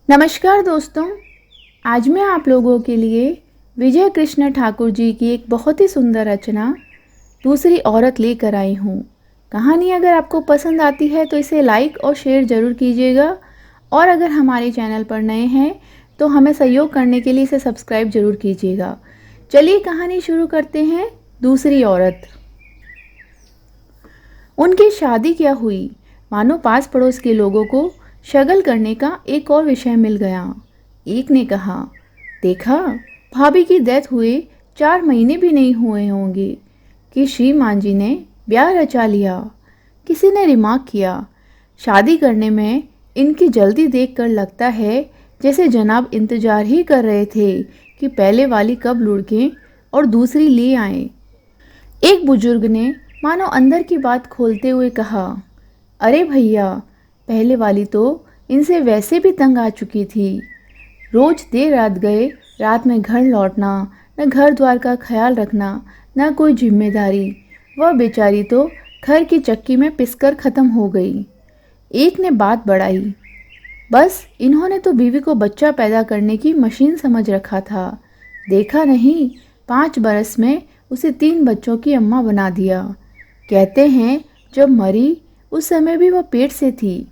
नमस्कार दोस्तों। आज मैं आप लोगों के लिए विजय कृष्ण ठाकुर जी की एक बहुत ही सुंदर रचना दूसरी औरत लेकर आई हूँ। कहानी अगर आपको पसंद आती है तो इसे लाइक और शेयर ज़रूर कीजिएगा, और अगर हमारे चैनल पर नए हैं तो हमें सहयोग करने के लिए इसे सब्सक्राइब ज़रूर कीजिएगा। चलिए कहानी शुरू करते हैं। दूसरी औरत। उनकी शादी क्या हुई, मानो पास पड़ोस के लोगों को शगल करने का एक और विषय मिल गया। एक ने कहा, देखा, भाभी की डेथ हुए 4 महीने भी नहीं हुए होंगे कि श्रीमान जी ने ब्याह रचा लिया। किसी ने रिमार्क किया, शादी करने में इनकी जल्दी देखकर लगता है जैसे जनाब इंतजार ही कर रहे थे कि पहले वाली कब लुढ़के और दूसरी ले आए। एक बुजुर्ग ने मानो अंदर की बात खोलते हुए कहा, अरे भैया, पहले वाली तो इनसे वैसे भी तंग आ चुकी थी। रोज देर रात गए, रात में घर लौटना, न घर द्वार का ख्याल रखना, न कोई जिम्मेदारी। वह बेचारी तो घर की चक्की में पिसकर ख़त्म हो गई। एक ने बात बढ़ाई, बस इन्होंने तो बीवी को बच्चा पैदा करने की मशीन समझ रखा था। देखा नहीं, 5 बरस में उसे 3 बच्चों की अम्मा बना दिया। कहते हैं जब मरी उस समय भी वह पेट से थी।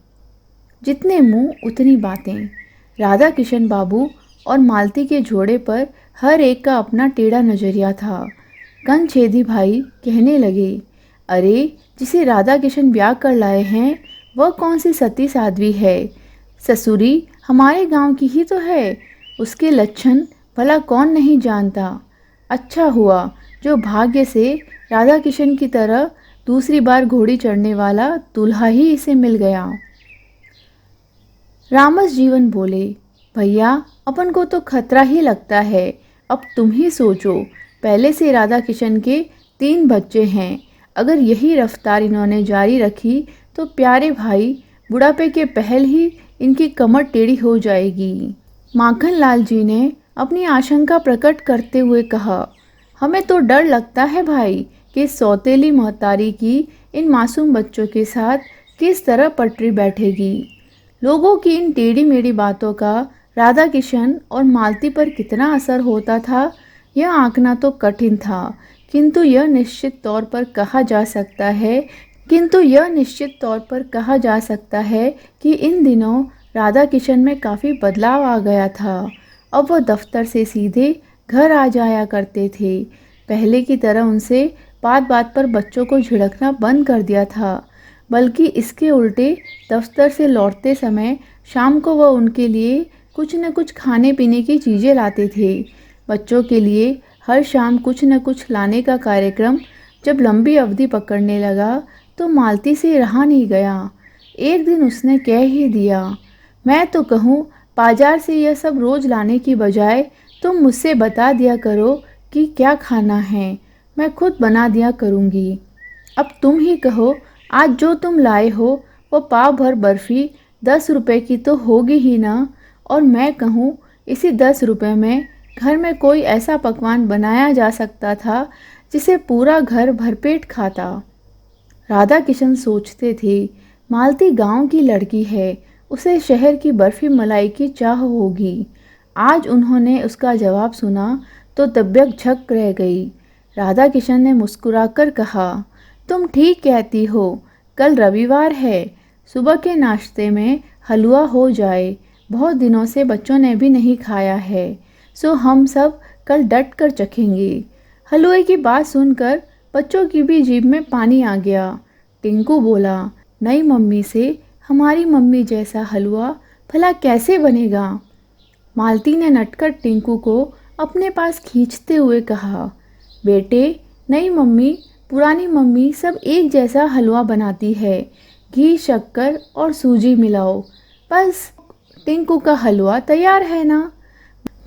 जितने मुंह उतनी बातें। राधा किशन बाबू और मालती के जोड़े पर हर एक का अपना टेढ़ा नजरिया था। कनछेदी भाई कहने लगे, अरे जिसे राधा किशन ब्याह कर लाए हैं वह कौन सी सती साध्वी है। ससुरी हमारे गांव की ही तो है। उसके लक्षण भला कौन नहीं जानता। अच्छा हुआ जो भाग्य से राधा किशन की तरह दूसरी बार घोड़ी चढ़ने वाला दूल्हा ही इसे मिल गया। रामस जीवन बोले, भैया अपन को तो खतरा ही लगता है। अब तुम ही सोचो, पहले से राधा किशन के 3 बच्चे हैं। अगर यही रफ्तार इन्होंने जारी रखी तो प्यारे भाई बुढ़ापे के पहल ही इनकी कमर टेढ़ी हो जाएगी। माखन लाल जी ने अपनी आशंका प्रकट करते हुए कहा, हमें तो डर लगता है भाई कि सौतेली महतारी की इन मासूम बच्चों के साथ किस तरह पटरी बैठेगी। लोगों की इन टेढ़ी मेढ़ी बातों का राधा किशन और मालती पर कितना असर होता था यह आंकना तो कठिन था, किंतु यह निश्चित तौर पर कहा जा सकता है कि इन दिनों राधा किशन में काफ़ी बदलाव आ गया था। अब वह दफ्तर से सीधे घर आ जाया करते थे। पहले की तरह उनसे बात बात पर बच्चों को झिड़कना बंद कर दिया था, बल्कि इसके उल्टे दफ्तर से लौटते समय शाम को वह उनके लिए कुछ न कुछ खाने पीने की चीज़ें लाते थे। बच्चों के लिए हर शाम कुछ न कुछ लाने का कार्यक्रम जब लंबी अवधि पकड़ने लगा तो मालती से रहा नहीं गया। एक दिन उसने कह ही दिया, मैं तो कहूँ बाजार से यह सब रोज़ लाने की बजाय तुम मुझसे बता दिया करो कि क्या खाना है, मैं खुद बना दिया करूँगी। अब तुम ही कहो, आज जो तुम लाए हो वो पाव भर बर्फ़ी 10 रुपए की तो होगी ही ना, और मैं कहूँ इसी 10 रुपए में घर में कोई ऐसा पकवान बनाया जा सकता था जिसे पूरा घर भरपेट खाता। राधा किशन सोचते थे, मालती गांव की लड़की है, उसे शहर की बर्फ़ी मलाई की चाह होगी। आज उन्होंने उसका जवाब सुना तो तबीयत झक रह गई। राधा किशन ने मुस्कुराकर कहा, तुम ठीक कहती हो, कल रविवार है, सुबह के नाश्ते में हलवा हो जाए। बहुत दिनों से बच्चों ने भी नहीं खाया है, सो हम सब कल डट कर चखेंगे। हलवे की बात सुनकर बच्चों की भी जीभ में पानी आ गया। टिंकू बोला, नई मम्मी से हमारी मम्मी जैसा हलवा भला कैसे बनेगा। मालती ने नटखट टिंकू को अपने पास खींचते हुए कहा, बेटे, नई मम्मी पुरानी मम्मी सब एक जैसा हलवा बनाती है। घी, शक्कर और सूजी मिलाओ, बस टिंकू का हलवा तैयार है ना।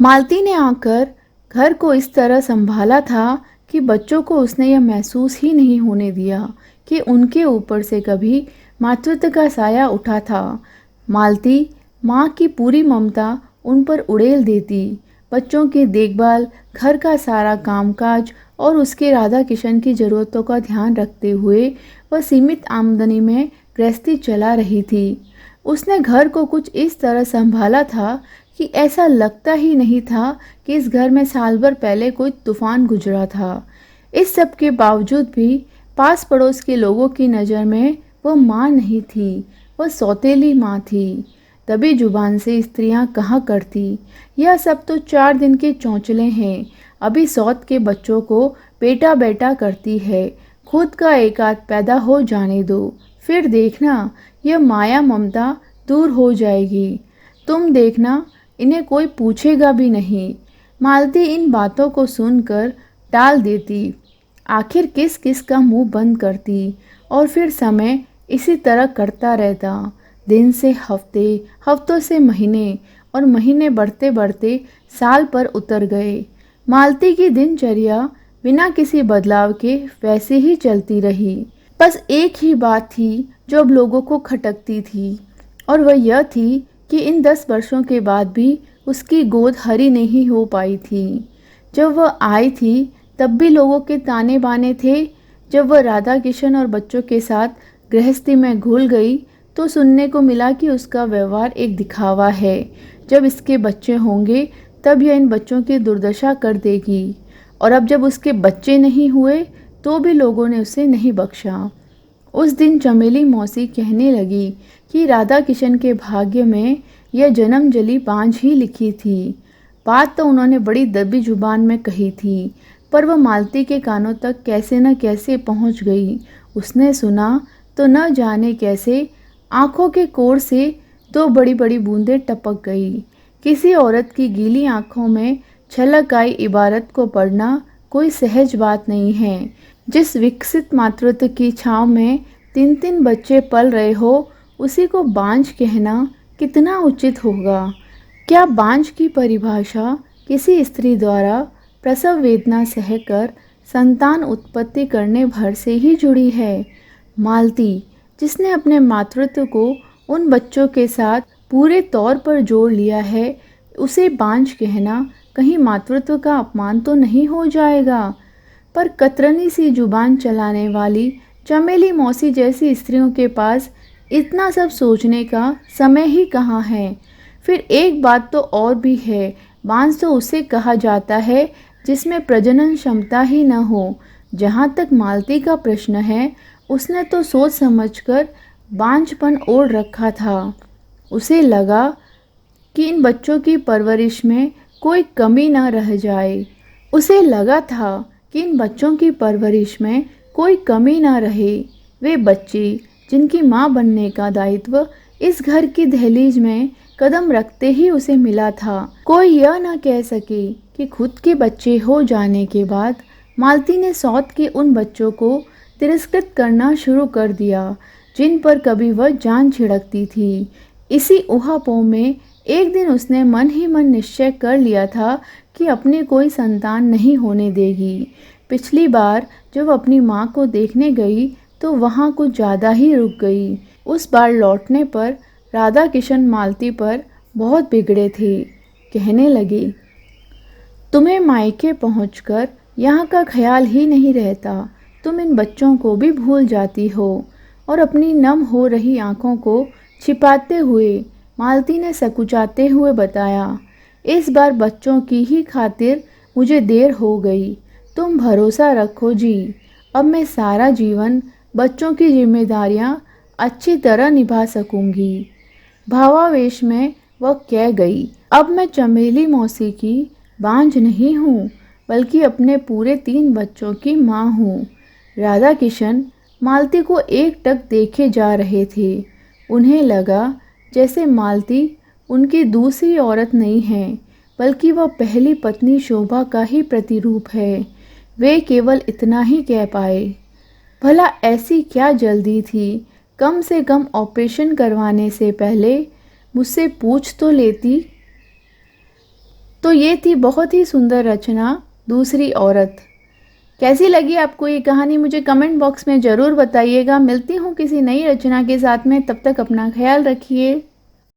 मालती ने आकर घर को इस तरह संभाला था कि बच्चों को उसने यह महसूस ही नहीं होने दिया कि उनके ऊपर से कभी मातृत्व का साया उठा था। मालती माँ की पूरी ममता उन पर उड़ेल देती। बच्चों की देखभाल, घर का सारा कामकाज और उसके राधा किशन की ज़रूरतों का ध्यान रखते हुए वह सीमित आमदनी में गृहस्थी चला रही थी। उसने घर को कुछ इस तरह संभाला था कि ऐसा लगता ही नहीं था कि इस घर में साल भर पहले कोई तूफान गुजरा था। इस सब के बावजूद भी पास पड़ोस के लोगों की नज़र में वो माँ नहीं थी, वह सौतेली माँ थी। दबी जुबान से स्त्रियां कहा करती, यह सब तो 4 दिन के चौंचले हैं, अभी सौत के बच्चों को बेटा बेटा करती है, खुद का एक आध पैदा हो जाने दो, फिर देखना यह माया ममता दूर हो जाएगी, तुम देखना इन्हें कोई पूछेगा भी नहीं। मालती इन बातों को सुनकर टाल देती, आखिर किस किस का मुंह बंद करती, और फिर समय इसी तरह करता रहता। दिन से हफ्ते, हफ्तों से महीने, और महीने बढ़ते बढ़ते साल पर उतर गए। मालती की दिनचर्या बिना किसी बदलाव के वैसे ही चलती रही। बस एक ही बात थी जो अब लोगों को खटकती थी, और वह यह थी कि इन 10 वर्षों के बाद भी उसकी गोद हरी नहीं हो पाई थी। जब वह आई थी तब भी लोगों के ताने बाने थे। जब वह राधा किशन और बच्चों के साथ गृहस्थी में घुल गई तो सुनने को मिला कि उसका व्यवहार एक दिखावा है। जब इसके बच्चे होंगे तब यह इन बच्चों की दुर्दशा कर देगी, और अब जब उसके बच्चे नहीं हुए तो भी लोगों ने उसे नहीं बख्शा। उस दिन चमेली मौसी कहने लगी कि राधा किशन के भाग्य में यह जन्मजली बांझ ही लिखी थी। बात तो उन्होंने बड़ी दबी जुबान में कही थी, पर वह मालती के कानों तक कैसे न कैसे पहुंच गई। उसने सुना तो न जाने कैसे आंखों के कोर से 2 बड़ी बड़ी बूंदें टपक गई। किसी औरत की गीली आंखों में छलक आई इबारत को पढ़ना कोई सहज बात नहीं है। जिस विकसित मातृत्व की छांव में 3-3 बच्चे पल रहे हो, उसी को बांझ कहना कितना उचित होगा। क्या बांझ की परिभाषा किसी स्त्री द्वारा प्रसव वेदना सहकर संतान उत्पत्ति करने भर से ही जुड़ी है? मालती, जिसने अपने मातृत्व को उन बच्चों के साथ पूरे तौर पर जोड़ लिया है, उसे बांझ कहना कहीं मातृत्व का अपमान तो नहीं हो जाएगा? पर कतरनी सी जुबान चलाने वाली चमेली मौसी जैसी स्त्रियों के पास इतना सब सोचने का समय ही कहाँ है। फिर एक बात तो और भी है, बांझ तो उसे कहा जाता है जिसमें प्रजनन क्षमता ही न हो। जहाँ तक मालती का प्रश्न है, उसने तो सोच समझकर बांझपन ओढ़ रखा था। उसे लगा कि इन बच्चों की परवरिश में कोई कमी न रह जाए। उसे लगा था कि इन बच्चों की परवरिश में कोई कमी ना रहे। वे बच्चे जिनकी माँ बनने का दायित्व इस घर की दहलीज में कदम रखते ही उसे मिला था। कोई यह ना कह सके कि खुद के बच्चे हो जाने के बाद मालती ने सौत के उन बच्चों को तिरस्कृत करना शुरू कर दिया जिन पर कभी वह जान छिड़कती थी। इसी ऊहापोह में एक दिन उसने मन ही मन निश्चय कर लिया था कि अपने कोई संतान नहीं होने देगी। पिछली बार जब अपनी माँ को देखने गई तो वहाँ कुछ ज़्यादा ही रुक गई। उस बार लौटने पर राधा किशन मालती पर बहुत बिगड़े थे। कहने लगे, तुम्हें मायके पहुँचकर यहाँ का ख्याल ही नहीं रहता, तुम इन बच्चों को भी भूल जाती हो। और अपनी नम हो रही आँखों को छिपाते हुए मालती ने सकुचाते हुए बताया, इस बार बच्चों की ही खातिर मुझे देर हो गई, तुम भरोसा रखो जी, अब मैं सारा जीवन बच्चों की जिम्मेदारियां अच्छी तरह निभा सकूंगी। भावावेश में वह कह गई, अब मैं चमेली मौसी की बांझ नहीं हूँ, बल्कि अपने पूरे 3 बच्चों की माँ हूँ। राधा किशन मालती को एकटक देखे जा रहे थे। उन्हें लगा जैसे मालती उनकी दूसरी औरत नहीं है, बल्कि वह पहली पत्नी शोभा का ही प्रतिरूप है। वे केवल इतना ही कह पाए, भला ऐसी क्या जल्दी थी, कम से कम ऑपरेशन करवाने से पहले मुझसे पूछ तो लेती। तो ये थी बहुत ही सुंदर रचना दूसरी औरत। कैसी लगी आपको ये कहानी मुझे कमेंट बॉक्स में ज़रूर बताइएगा। मिलती हूँ किसी नई रचना के साथ में, तब तक अपना ख्याल रखिए।